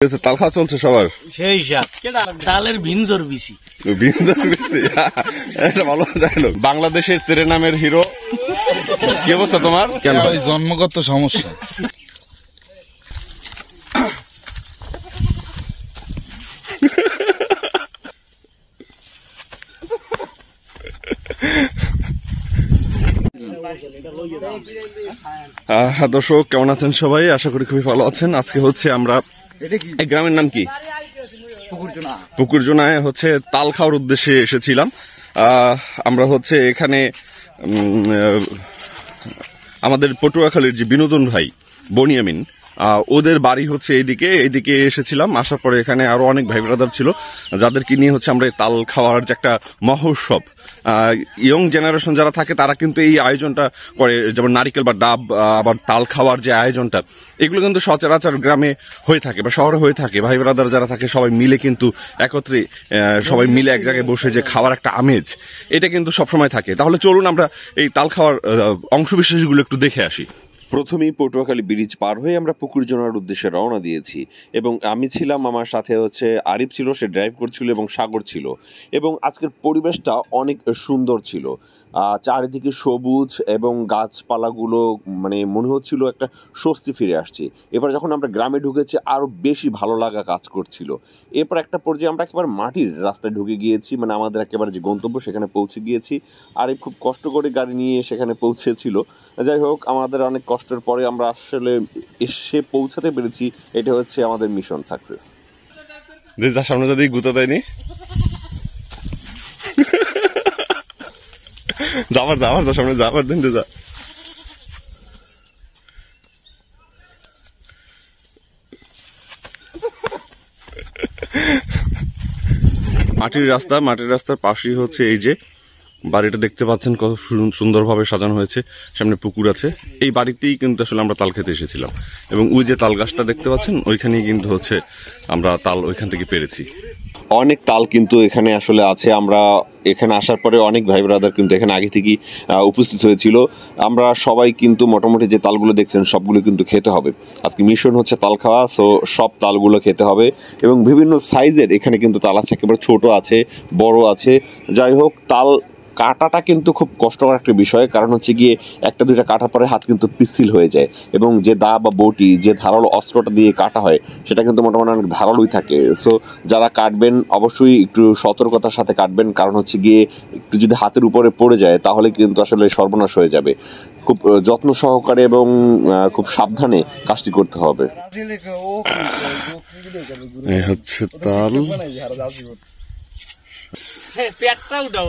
তাল খাওয়া চলছে সবার, সেই তালের ভিনজর বিসি একটা ভালো ডায়লগ। বাংলাদেশের তেরে নামের হিরো, কি অবস্থা তোমার? কেন জন্মগত সমস্যা? দর্শক কেমন আছেন সবাই? আশা করি খুবই ভালো আছেন। আজকে হচ্ছে আমরা, এই গ্রামের নাম কি? পুকুরজোনায় হচ্ছে তাল খাওয়ার উদ্দেশ্যে এসেছিলাম। আমরা হচ্ছে এখানে আমাদের পটুয়াখালীর যে বিনোদন ভাই বনিয়ামিন, ওদের বাড়ি হচ্ছে এইদিকে এসেছিলাম। আসার পরে এখানে আরো অনেক ভাই ব্রাদার ছিল, যাদেরকে নিয়ে হচ্ছে আমরা তাল খাওয়ার যে একটা মহোৎসব, ইয়ং জেনারেশন যারা থাকে তারা কিন্তু এই আয়োজনটা করে, যেমন নারিকেল বা ডাব, আবার তাল খাওয়ার যে আয়োজনটা, এগুলো কিন্তু সচরাচর গ্রামে হয়ে থাকে বা শহরে হয়ে থাকে। ভাই ব্রাদার যারা থাকে সবাই মিলে কিন্তু একত্রে সবাই মিলে এক জায়গায় বসে যে খাওয়ার একটা আমেজ, এটা কিন্তু সবসময় থাকে। তাহলে চলুন আমরা এই তাল খাওয়ার অংশবিশেষগুলো একটু দেখে আসি। প্রথমেই পটুয়াখালী ব্রিজ পার হয়ে আমরা পুকুরজোনার উদ্দেশ্যে রওনা দিয়েছি এবং আমি ছিলাম, আমার সাথে হচ্ছে আরিফ ছিল, সে ড্রাইভ করছিল, এবং সাগর ছিল। এবং আজকের পরিবেশটা অনেক সুন্দর ছিল, চারিদিকে সবুজ এবং গাছপালাগুলো, মানে মনে হচ্ছিল একটা স্বস্তি ফিরে আসছে। এবার যখন আমরা গ্রামে ঢুকেছি আরও বেশি ভালো লাগা কাজ করছিল। এরপর একটা পর্যায়ে আমরা একেবারে মাটির রাস্তায় ঢুকে গিয়েছি, মানে আমাদের একেবারে যে গন্তব্য সেখানে পৌঁছে গিয়েছি। আরিফ খুব কষ্ট করে গাড়ি নিয়ে সেখানে পৌঁছেছিল। যাই হোক, আমাদের অনেক কষ্টের পরে আমরা আসলে এসে পৌঁছাতে পেরেছি, এটা হচ্ছে আমাদের মিশন সাকসেস। সামনে যদি গুঁতো দেয়নি, যাবার সামনে যাবার দিন যা। মাটির রাস্তার পাশেই হচ্ছে এই যে বাড়িটা দেখতে পাচ্ছেন, কত সুন্দরভাবে সাজানো হয়েছে। সামনে পুকুর আছে। এই বাড়িতেই কিন্তু আসলে আমরা তাল খেতে এসেছিলাম, এবং ওই যে তাল গাছটা দেখতে পাচ্ছেন ওইখানেই কিন্তু হচ্ছে আমরা তাল ওইখান থেকে পেরেছি। অনেক তাল কিন্তু এখানে আসলে আছে। আমরা এখানে আসার পরে অনেক ভাই ব্রাদার কিন্তু এখানে আগে থেকেই উপস্থিত হয়েছিল। আমরা সবাই কিন্তু মোটামুটি যে তালগুলো দেখছেন সবগুলো কিন্তু খেতে হবে। আজকে মিশন হচ্ছে তাল খাওয়া, সো সব তালগুলো খেতে হবে। এবং বিভিন্ন সাইজের এখানে কিন্তু তাল আছে, একেবারে ছোট আছে, বড় আছে। যাই হোক, তাল কাটাটা কিন্তু খুব কষ্টকর একটা বিষয়, কারণ হচ্ছে গিয়ে একটা দুইটা কাটার পরে হাত কিন্তু পিচ্ছিল হয়ে যায়, এবং যে দা বা বটি, যে ধারালো অস্ত্রটা দিয়ে কাটা হয় সেটা কিন্তু মোটামুটি অনেক ধারালোই থাকে। সো যারা কাটবেন অবশ্যই একটু সতর্কতার সাথে কাটবেন, কারণ হচ্ছে গিয়ে একটু যদি হাতের উপরে পড়ে যায় তাহলে কিন্তু আসলে সর্বনাশ হয়ে যাবে। খুব যত্ন সহকারে এবং খুব সাবধানে কাজটি করতে হবে। এই হচ্ছে তাল। পেটটা উঠাও,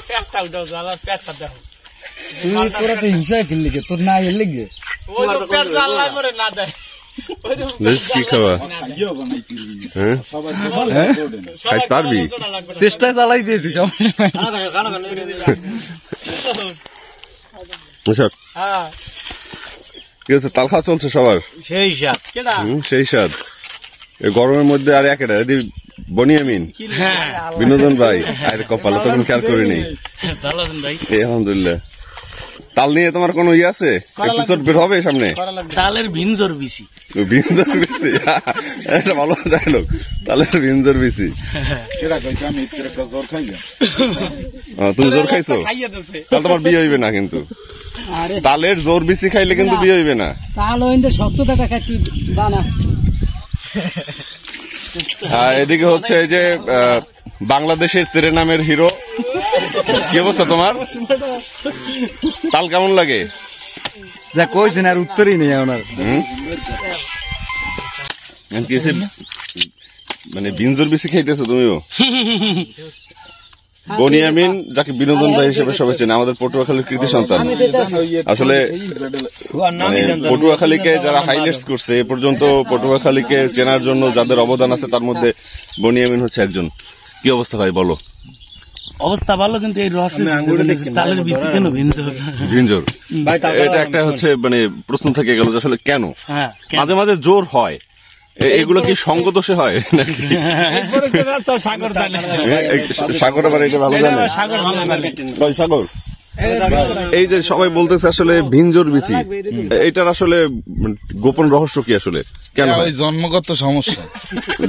পেটটা উঠাও, পেটটা দেখো। তোরা তো হিংসায় খেললি, তোর না এর লেগে না দেয়। কি খাওয়া? পারবি? চেষ্টা চালাই দিয়েছি। কি হচ্ছে? তাল খাওয়া চলছে সবার, সেই স্বাদ। গরমের মধ্যে আর একটা বনিয়ামিন, বিনোদন ভাই, আর কপালে তখন খেয়াল করিনি। আলহামদুলিল্লাহ। তাল নিয়ে তোমার কোন ইয়ে আছে? এপিসোড বের হবে সামনে? তালের ভিনজর বিসি, একটা ভালো ডায়লগ। তালের ভিনজর বিসি। তুমি জোর খাইছো? তাহলে তোমার বিয়ে হইবে না কিন্তু। তালের জোর বিসি খাইলে কিন্তু বিয়ে হইবে না। তাল শক্তটা খাচ্ছি বানা। এদিকে হচ্ছে এই যে বাংলাদেশের তেরে নামের হিরো, কি অবস্থা তোমার? তাল কেমন লাগে? যা কইছেন আর উত্তরই নেই ওনার। মানে বিনজোর বেশি খাইতেছো তুমিও? বনিয়ামিন, যাকে বিনোদন ভাই হিসেবে সবাই চেনে, আমাদের পটুয়াখালীর কৃতি সন্তান। আসলে পটুয়াখালীকে যারা হাইলাইটস করছে এ পর্যন্ত, পটুয়াখালীকে চেনার জন্য যাদের অবদান আছে তার মধ্যে বনিয়ামিন হচ্ছে একজন। কি অবস্থা ভাই বলো? অবস্থা ভালো, কিন্তু এই রহস্য তালের বিসি কেন ভিনজোর? এটা একটা হচ্ছে মানে প্রশ্ন থেকে গেল যে আসলে কেন মাঝে মাঝে জোর হয়। এগুলো কি সঙ্গ দোষে হয় নাকি? সাগর আবার এটা ভালো জানে। সাগর এই যে সবাই বলতেছে আসলে ভিঞ্জর বিচি, এটার আসলে গোপন রহস্য কি আসলে, কেন হয়? ওই জন্মগত সমস্যা,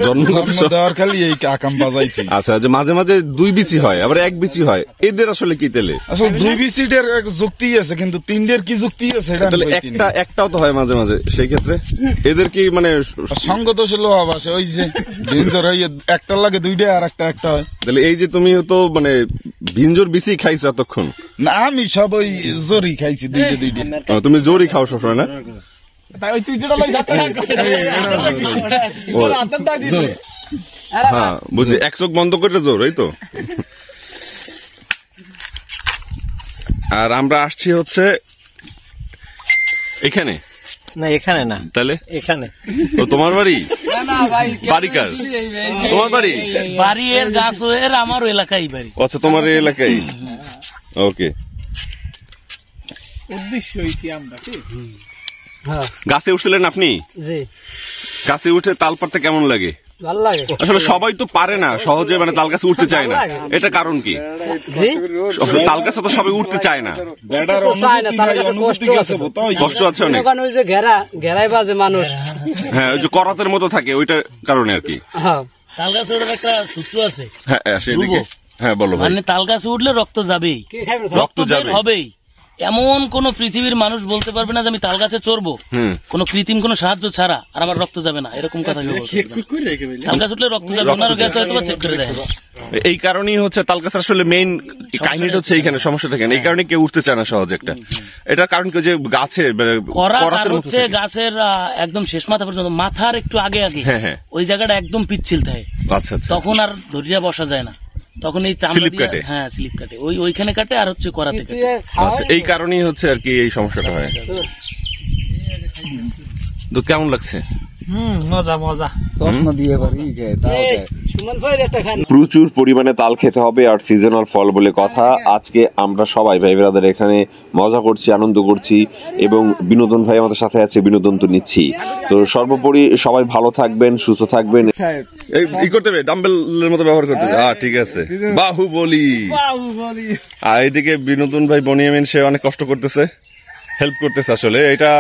জন্মগত জন্ম দেওয়ার খালি এই আকাম বাজাই থেকে। আচ্ছা, যে মাঝে মাঝে 2 বিচি হয়, আবার 1 বিচি হয়, এদের আসলে কি তেলে? আসলে 2 বিসিটের যুক্তি আছে, কিন্তু 3টের কি যুক্তি আছে এটা তাহলে একটাও তো হয় মাঝে মাঝে, সেই ক্ষেত্রে এদের কি মানে সঙ্গত লোহাব আসে, ওই যে ভিঞ্জর হয়ে একটার লাগে 2টা আর একটা হয়। তাহলে এই যে তুমি তো মানে ভিঞ্জর বিচি খাইছো এতক্ষণ? না, আমি সব ওই জরি খাইছি 2টা। তুমি জোরই খাও সবসময় না? হ্যাঁ বুঝলি, 1 চোখ বন্ধ করে জোর, এই তো। আর আমরা আসছি হচ্ছে এখানে না, এখানে না, তাহলে এখানে তো তোমার বাড়ি? বাড়ি কার? তোমার বাড়ি? বাড়ি এর গাছ এর আমার এলাকায় বাড়ি। আচ্ছা, তোমার এই এলাকায়। ওকে, উদ্দেশ্য হয়েছি আমরা কি গাছে উঠছিলেন আপনি? জি, গাছে উঠে তাল পাড়তে কেমন লাগে? ভালো লাগে। আসলে সবাই তো পারে না সহজে, মানে তাল গাছে উঠতে চায় না, এটা কারণ কি? তাল গাছে তো সবাই উঠতে চায় না, কষ্ট আছে অনেক। ওই যে ঘেরাই বাজে মানুষ, হ্যাঁ, ওই যে করাতের মতো থাকে, ওইটার কারণে আর কি। তাল গাছে ওটার একটা সূত্র আছে। হ্যাঁ, সেদিকে হ্যাঁ বলো ভাই। মানে তাল গাছে উঠলে রক্ত যাবেই, রক্ত যাবে হবেই। এমন কোন পৃথিবীর মানুষ বলতে পারবে না যে আমি তাল গাছে চড়বো কোন কৃত্রিম কোন সাহায্য ছাড়া আর আমার রক্ত যাবে না, এরকম কথা তাল গাছ উঠলে রক্ত যাবে, ওনারও গ্যাস হয়তো চেক করে দেয়। এই কারণেই হচ্ছে তাল গাছ আসলে মেইন কাহিনীটা হচ্ছে এইখানে, সমস্যাটা কেন এই কারণে কেউ উঠতে চায় না সহজে। একটা এটার কারণ কি, যে গাছের করাতের হচ্ছে গাছের একদম শেষ মাথা পর্যন্ত, মাথার একটু আগে আগে ওই জায়গাটা একদম পিচ্ছিল থাকে, তখন আর ধরিয়া বসা যায় না, তখন এই চামড়া দিয়ে হ্যাঁ স্লিপ কাটে, ওইখানে কাটে আর হচ্ছে করাতে কাটে। আচ্ছা, এই কারণেই হচ্ছে আর কি এই সমস্যাটা হয়। তো কেমন লাগছে? মজা মজা। চশমা দিয়ে পারি প্রচুর পরিমাণে তাল খেতে হবে, আর সিজনাল ফল বলে কথা। আজকে আমরা সবাই ভাই ব্রাদার এখানে মজা করছি, আনন্দ করছি, এবং বিনোদন ভাই আমাদের সাথে আছে, বিনোদন তো নিচ্ছি। তো সর্বোপরি সবাই ভালো থাকবেন, সুস্থ থাকবেন। এই করতে হবে, ডাম্বেলের মতো ব্যবহার করতে হবে। ঠিক আছে, বাহুবলি। আর এইদিকে বিনোদন ভাই বনিয়ামিন, সে অনেক কষ্ট করতেছে, হেল্প করতেছে। আসলে এটা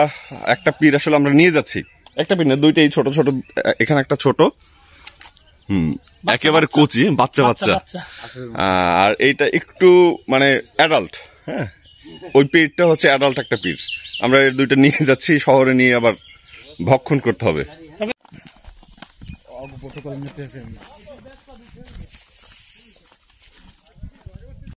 একটা পীর আসলে আমরা নিয়ে যাচ্ছি, একটা পীর না, 2টাই ছোট ছোট, এখানে একটা ছোট, একেবারে কচি বাচ্চা বাচ্চা, আর এইটা একটু মানে অ্যাডাল্ট। হ্যাঁ, ওই পীরটা হচ্ছে অ্যাডাল্ট একটা পীর। আমরা এর 2টা নিয়ে যাচ্ছি, শহরে নিয়ে আবার ভক্ষণ করতে হবে।